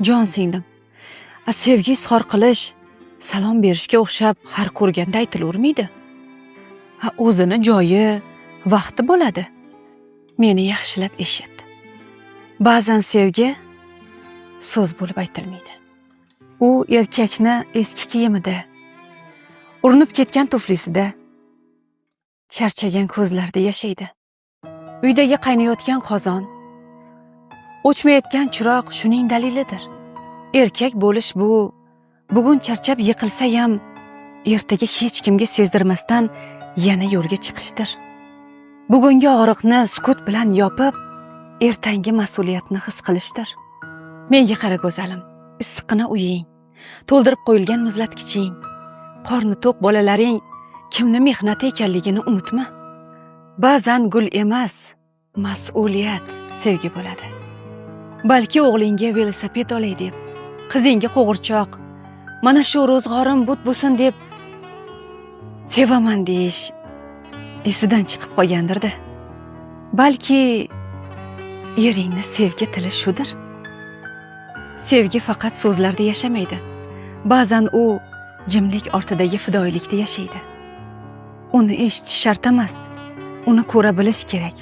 jon singlim. Sevgi izhor qilish, salom berishga o'xshab har ko'rganda aytilavermaydi. O'zini joyi, vaqti bo'ladi. Meni yaxshilab eshit. Ba'zan sevgi so'z bo'lib aytilmaydi. U erkakni eski kiyimida, urinib ketgan tuflisida, charchagan ko'zlarda yashaydi. Uydagi qaynayotgan qozon, o'chmayotgan chiroq shuning dalilidir. Erkak bo'lish bu, bugun charchab yiqilsa ham ertaga hech kimga sezdirmasdan yana yo'lga chiqishdir. Bugungi og'riqni sukut bilan yopib, ertangi mas'uliyatni his qilishdir. Menga qara go'zalim, issiqqina uying, to'ldirib qo'yilgan muzlatkiching, qorni to'q bolalaring kimni mehnati ekanligini unutma. Ba'zan gul emas, mas'uliyat sevgi bo'ladi. Balki o'g'lingga velosiped olay deb, qizingga qo'g'irchoq, mana shu ro'zg'orim but bo'lsin deb sevaman deyish esidan chiqib qolgandir-da. Balki eringni sevgi tili shudir. Sevgi faqat so'zlarda yashamaydi. Ba'zan u jimlik ortidagi fidoyilikda yashaydi. Uni eshitish shart emas, uni ko'ra bilish kerak.